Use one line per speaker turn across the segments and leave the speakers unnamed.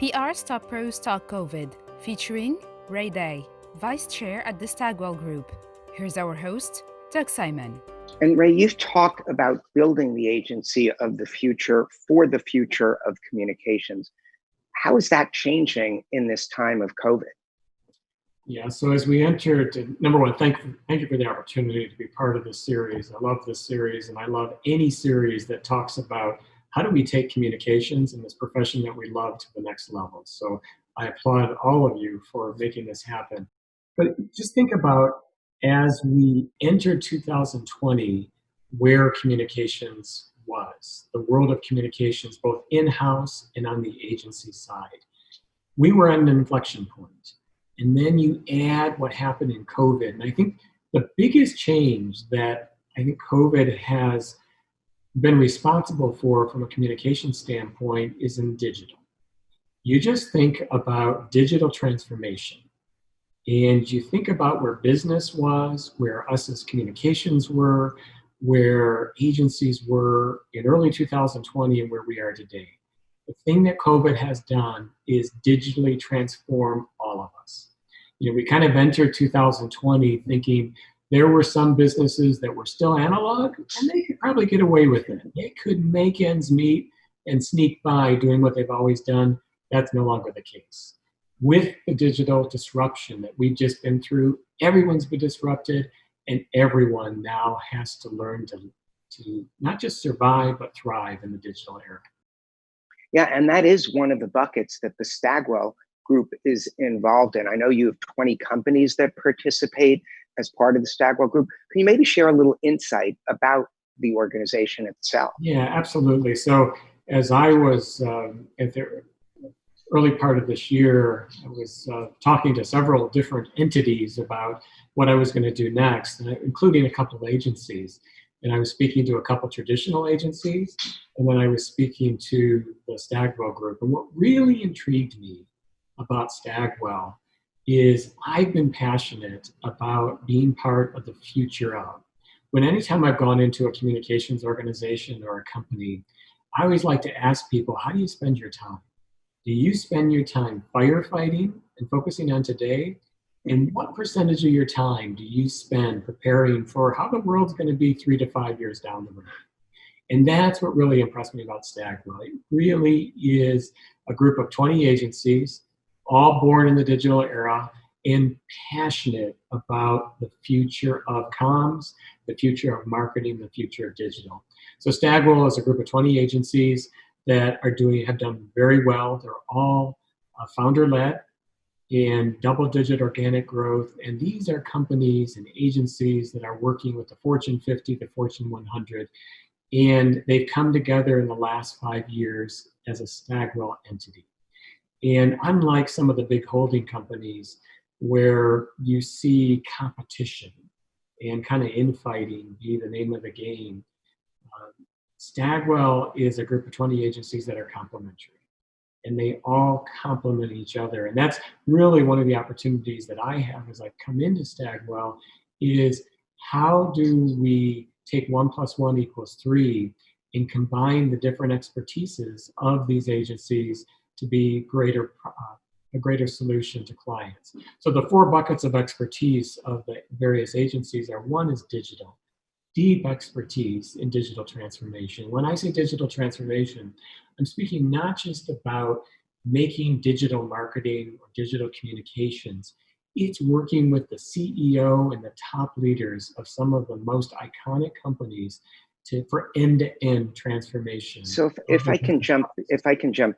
PR Stop Pros Talk COVID, featuring Ray Day, Vice Chair at the Stagwell Group. Here's our host, Doug Simon.
And Ray, you've talked about building the agency of the future for the future of communications. How is that changing in this time of COVID?
Yeah, so as we enter to, number one, thank you for the opportunity to be part of this series. I love this series, and I love any series that talks about how do we take communications and this profession that we love to the next level. So I applaud all of you for making this happen. But just think about, as we enter 2020, where communications was, the world of communications, both in-house and on the agency side. We were at an inflection point. And then you add what happened in COVID. And I think the biggest change that I think COVID has been responsible for from a communication standpoint is in digital. You just think about digital transformation. And you think about where business was, where us as communications were, where agencies were in early 2020 and where we are today. The thing that COVID has done is digitally transform all of us. You know, we kind of entered 2020 thinking there were some businesses that were still analog and they could probably get away with it. They could make ends meet and sneak by doing what they've always done. That's no longer the case. With the digital disruption that we've just been through, everyone's been disrupted, and everyone now has to learn to not just survive, but thrive in the digital era.
Yeah, and that is one of the buckets that the Stagwell Group is involved in. I know you have 20 companies that participate as part of the Stagwell Group. Can you maybe share a little insight about the organization itself?
Yeah, absolutely. So as I was at the early part of this year, I was talking to several different entities about what I was going to do next, including a couple of agencies. And I was speaking to a couple traditional agencies, and then I was speaking to the Stagwell Group. And what really intrigued me about Stagwell is I've been passionate about being part of the future of. When anytime I've gone into a communications organization or a company, I always like to ask people, how do you spend your time? Do you spend your time firefighting and focusing on today? And what percentage of your time do you spend preparing for how the world's going to be 3 to 5 years down the road? And that's what really impressed me about Stagwell. It really is a group of 20 agencies, all born in the digital era and passionate about the future of comms, the future of marketing, the future of digital. So Stagwell is a group of 20 agencies that have done very well. They're all founder-led and double-digit organic growth. And these are companies and agencies that are working with the Fortune 50, the Fortune 100. And they've come together in the last 5 years as a Stagwell entity. And unlike some of the big holding companies where you see competition and kind of infighting be the name of the game, Stagwell is a group of 20 agencies that are complementary. And they all complement each other. And that's really one of the opportunities that I have as I come into Stagwell is how do we take 1 + 1 = 3 and combine the different expertises of these agencies to be a greater solution to clients. So the 4 buckets of expertise of the various agencies are: one is digital, deep expertise in digital transformation. When I say digital transformation, I'm speaking not just about making digital marketing or digital communications. It's working with the CEO and the top leaders of some of the most iconic companies for end-to-end transformation.
So if I can jump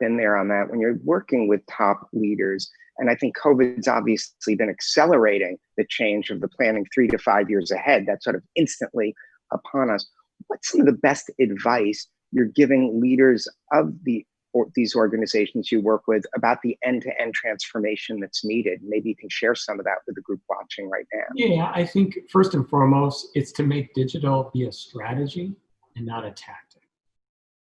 in there on that, when you're working with top leaders, and I think COVID's obviously been accelerating the change of the planning 3 to 5 years ahead, that's sort of instantly upon us. What's some of the best advice you're giving leaders of these organizations you work with about the end-to-end transformation that's needed? Maybe you can share some of that with the group watching right now.
Yeah, I think first and foremost, it's to make digital be a strategy and not a tactic.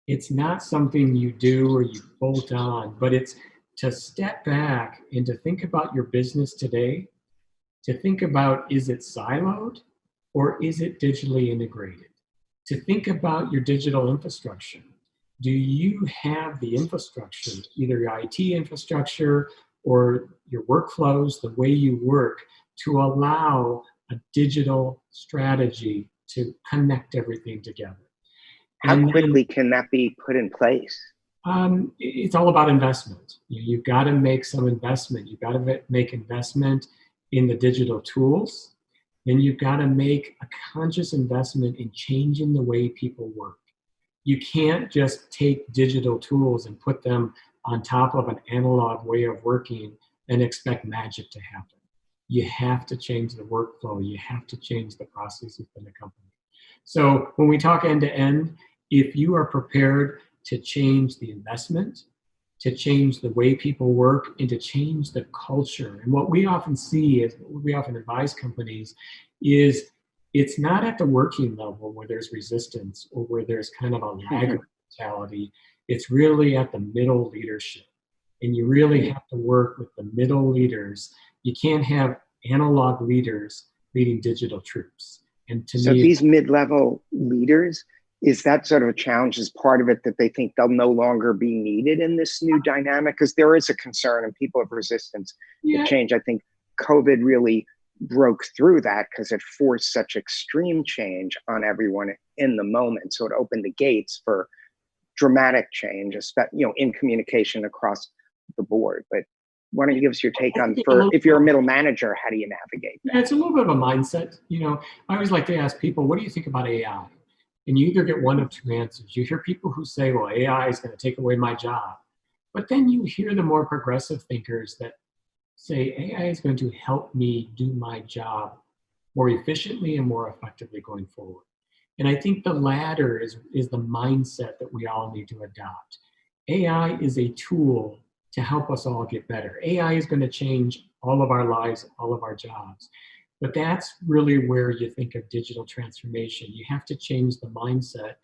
It's not something you do or you bolt on, but it's to step back and to think about your business today, to think about, is it siloed or is it digitally integrated? To think about your digital infrastructure. do you have the infrastructure, either your IT infrastructure or your workflows, the way you work, to allow a digital strategy to connect everything together?
How
And then
quickly can that be put in place?
it's all about investment. You've got to make some investment. You've got to make investment in the digital tools. Then you've got to make a conscious investment in changing the way people work. You can't just take digital tools and put them on top of an analog way of working and expect magic to happen. You have to change the workflow. You have to change the processes within the company. So when we talk end to end, if you are prepared to change the investment, to change the way people work, and to change the culture. And what we often see is, what we often advise companies is, it's not at the working level where there's resistance or where there's kind of a laggard mentality. It's really at the middle leadership. And you really have to work with the middle leaders. You can't have analog leaders leading digital troops. And to
So
me,
these mid-level leaders, is that sort of a challenge as part of it, that they think they'll no longer be needed in this new dynamic? Because there is a concern and people have resistance to change. I think COVID really broke through that because it forced such extreme change on everyone in the moment. So it opened the gates for dramatic change, in communication across the board. But why don't you give us your take on, if you're a middle manager, how do you navigate that?
Yeah, it's a little bit of a mindset. I always like to ask people, what do you think about AI? And you either get one of two answers. You hear people who say, well, AI is going to take away my job. But then you hear the more progressive thinkers that say AI is going to help me do my job more efficiently and more effectively going forward. And I think the latter is the mindset that we all need to adopt. AI is a tool to help us all get better. AI is going to change all of our lives, all of our jobs. But that's really where you think of digital transformation. You have to change the mindset.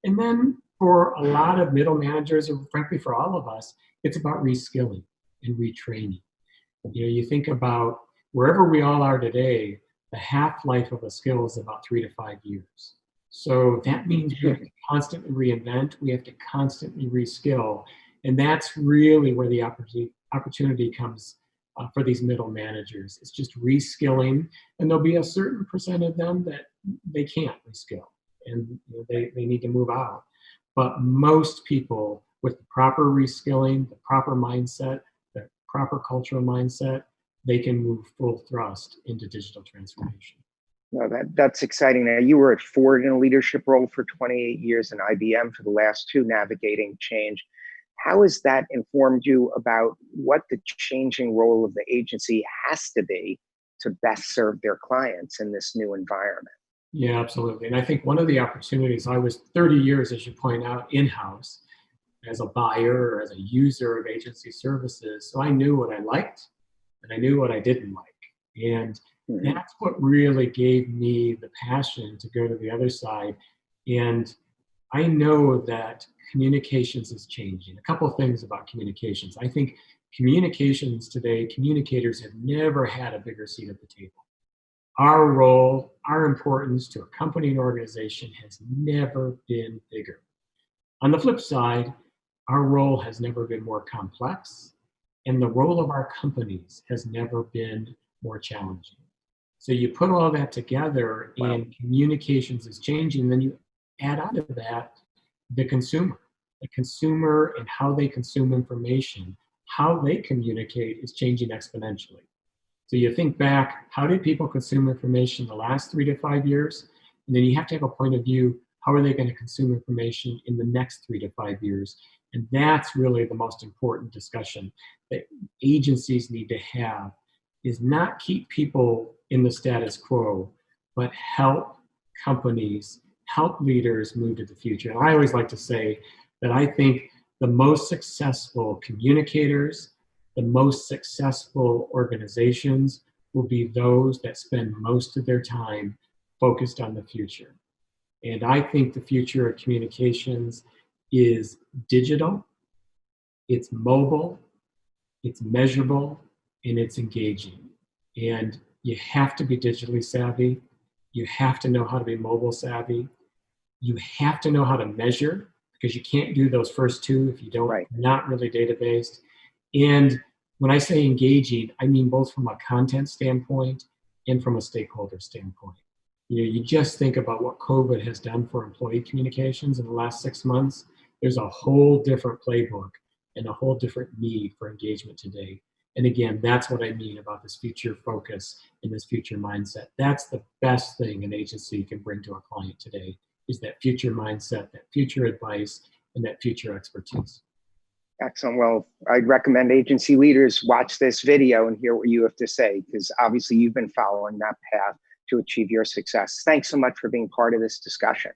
And then for a lot of middle managers, or frankly for all of us, it's about reskilling and retraining. You think about wherever we all are today, the half-life of a skill is about 3 to 5 years. So that means we have to constantly reinvent, we have to constantly reskill. And that's really where the opportunity comes for these middle managers. It's just reskilling, and there'll be a certain percent of them that they can't reskill, and they need to move out. But most people with the proper reskilling, the proper mindset, the proper cultural mindset, they can move full thrust into digital transformation.
No, that's exciting. Now, you were at Ford in a leadership role for 28 years and IBM for the last 2, navigating change. How has that informed you about what the changing role of the agency has to be to best serve their clients in this new environment?
Yeah, absolutely. And I think one of the opportunities, I was 30 years, as you point out, in-house as a buyer or as a user of agency services. So I knew what I liked and I knew what I didn't like. And that's what really gave me the passion to go to the other side. And I know that communications is changing. A couple of things about communications. I think communications today, communicators have never had a bigger seat at the table. Our role, our importance to a company and organization has never been bigger. On the flip side, our role has never been more complex, and the role of our companies has never been more challenging. So you put all that together, and communications is changing, then you add on to that the consumer and how they consume information, how they communicate is changing exponentially. So you think back, how did people consume information the last 3 to 5 years? And then you have to have a point of view, how are they going to consume information in the next 3 to 5 years? And that's really the most important discussion that agencies need to have, is not keep people in the status quo, but help companies, help leaders move to the future. And I always like to say that I think the most successful communicators, the most successful organizations will be those that spend most of their time focused on the future. And I think the future of communications is digital, it's mobile, it's measurable, and it's engaging. And you have to be digitally savvy. You have to know how to be mobile savvy. You have to know how to measure, because you can't do those first two if you don't,
Right.
not really data-based. And when I say engaging, I mean both from a content standpoint and from a stakeholder standpoint. You just think about what COVID has done for employee communications in the last 6 months. There's a whole different playbook and a whole different need for engagement today. And again, that's what I mean about this future focus and this future mindset. That's the best thing an agency can bring to a client today, is that future mindset, that future advice, and that future expertise.
Excellent. Well, I'd recommend agency leaders watch this video and hear what you have to say, because obviously you've been following that path to achieve your success. Thanks so much for being part of this discussion.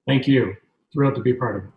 Thank you. Thrilled to be part of it.